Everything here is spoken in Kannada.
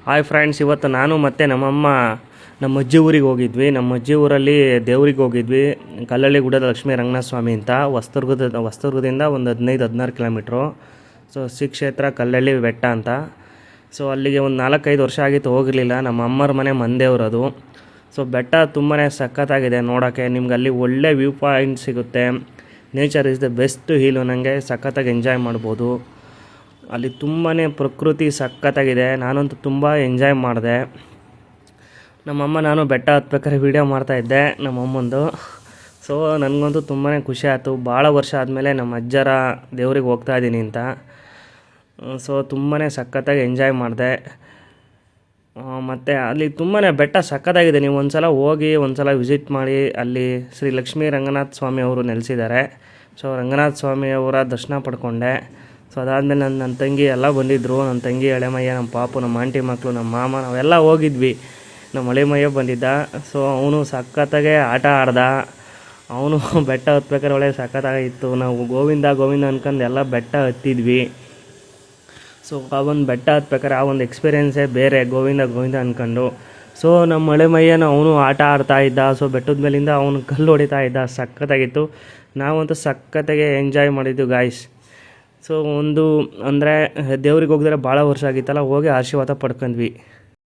ಹಾಯ್ ಫ್ರೆಂಡ್ಸ್, ಇವತ್ತು ನಾನು ಮತ್ತು ನಮ್ಮಮ್ಮ ನಮ್ಮ ಅಜ್ಜಿ ಊರಿಗೆ ಹೋಗಿದ್ವಿ. ನಮ್ಮ ಅಜ್ಜಿ ಊರಲ್ಲಿ ದೇವ್ರಿಗೆ ಹೋಗಿದ್ವಿ. ಕಲ್ಲಳ್ಳಿ ಗುಡ್ಡದ ಲಕ್ಷ್ಮೀ ರಂಗನಾಥ ಸ್ವಾಮಿ ಅಂತ. ಹೊಸದುರ್ಗದಿಂದ ಒಂದು 15-16 ಕಿಲೋಮೀಟ್ರು. ಸೊ ಶ್ರೀ ಕ್ಷೇತ್ರ ಕಲ್ಲಳ್ಳಿ ಬೆಟ್ಟ ಅಂತ. ಸೊ ಅಲ್ಲಿಗೆ ಒಂದು 4-5 ವರ್ಷ ಆಗಿತ್ತು ಹೋಗಿರಲಿಲ್ಲ. ನಮ್ಮ ಅಮ್ಮರ ಮನೆ ಮಂದೇವ್ರು ಅದು. ಸೊ ಬೆಟ್ಟ ತುಂಬಾ ಸಖತ್ತಾಗಿದೆ ನೋಡೋಕ್ಕೆ. ನಿಮ್ಗೆ ಅಲ್ಲಿ ಒಳ್ಳೆ ವ್ಯೂ ಪಾಯಿಂಟ್ ಸಿಗುತ್ತೆ. Nature is the best heal. ನನಗೆ ಸಖತ್ತಾಗಿ ಎಂಜಾಯ್ ಮಾಡ್ಬೋದು. ಅಲ್ಲಿ ತುಂಬಾ ಪ್ರಕೃತಿ ಸಖತ್ತಾಗಿದೆ. ನಾನಂತೂ ತುಂಬ ಎಂಜಾಯ್ ಮಾಡಿದೆ. ನಮ್ಮಮ್ಮ ನಾನು ಬೆಟ್ಟ ಹತ್ಬೇಕಾದ್ರೆ ವೀಡಿಯೋ ಮಾಡ್ತಾಯಿದ್ದೆ ನಮ್ಮಮ್ಮಂದು. ಸೊ ನನಗಂತೂ ತುಂಬಾ ಖುಷಿ ಆಯಿತು. ಭಾಳ ವರ್ಷ ಆದಮೇಲೆ ನಮ್ಮ ಅಜ್ಜರ ದೇವ್ರಿಗೆ ಹೋಗ್ತಾಯಿದ್ದೀನಿ ಅಂತ. ಸೊ ತುಂಬಾ ಸಖತ್ತಾಗಿ ಎಂಜಾಯ್ ಮಾಡಿದೆ. ಮತ್ತು ಅಲ್ಲಿ ತುಂಬಾ ಬೆಟ್ಟ ಸಖತ್ತಾಗಿದೆ. ನೀವು ಒಂದು ಸಲ ಹೋಗಿ ಒಂದು ಸಲ ವಿಸಿಟ್ ಮಾಡಿ. ಅಲ್ಲಿ ಶ್ರೀ ಲಕ್ಷ್ಮೀ ರಂಗನಾಥ ಸ್ವಾಮಿ ಅವರು ನೆಲೆಸಿದ್ದಾರೆ. ಸೊ ರಂಗನಾಥ ಸ್ವಾಮಿಯವರ ದರ್ಶನ ಪಡ್ಕೊಂಡೆ. ಸೊ ಅದಾದಮೇಲೆ ನನ್ನ ತಂಗಿ ಎಲ್ಲ ಬಂದಿದ್ದರು. ನನ್ನ ತಂಗಿ ಎಳೆಮಯ್ಯ, ನಮ್ಮ ಪಾಪು, ನಮ್ಮ ಆಂಟಿ ಮಕ್ಕಳು, ನಮ್ಮ ಮಾಮ, ನಾವೆಲ್ಲ ಹೋಗಿದ್ವಿ. ನಮ್ಮ ಹಳೆಮಯ್ಯ ಬಂದಿದ್ದ. ಸೊ ಅವನು ಸಖತ್ತಾಗೆ ಆಟ ಆಡ್ದ. ಅವನು ಬೆಟ್ಟ ಹತ್ಬೇಕಾದ್ರೆ ಒಳ್ಳೆ ಸಖತ್ತಾಗಿತ್ತು. ನಾವು ಗೋವಿಂದ ಗೋವಿಂದ ಅನ್ಕೊಂಡು ಎಲ್ಲ ಬೆಟ್ಟ ಹತ್ತಿದ್ವಿ. ಸೊ ಆ ಒಂದು ಬೆಟ್ಟ ಹತ್ಬೇಕಾದ್ರೆ ಆ ಒಂದು ಎಕ್ಸ್ಪೀರಿಯೆನ್ಸೇ ಬೇರೆ, ಗೋವಿಂದ ಗೋವಿಂದ ಅಂದ್ಕೊಂಡು. ಸೊ ನಮ್ಮ ಹಳೆಮಯ್ಯನ ಅವನು ಆಟ ಆಡ್ತಾ ಇದ್ದ. ಸೊ ಬೆಟ್ಟದ ಮೇಲಿಂದ ಅವನು ಕಲ್ಲು ಹೊಡಿತಾ ಇದ್ದ. ಸಖತ್ತಾಗಿತ್ತು. ನಾವಂತೂ ಸಖತ್ತಾಗೆ ಎಂಜಾಯ್ ಮಾಡಿದ್ದು ಗಾಯ್ಸ್. ಸೊ ಒಂದು ಅಂದರೆ ದೇವ್ರಿಗೆ ಹೋಗಿದ್ರೆ ಭಾಳ ವರ್ಷ ಆಗಿತ್ತಲ್ಲ, ಹೋಗಿ ಆಶೀರ್ವಾದ ಪಡ್ಕೊಂಡ್ವಿ.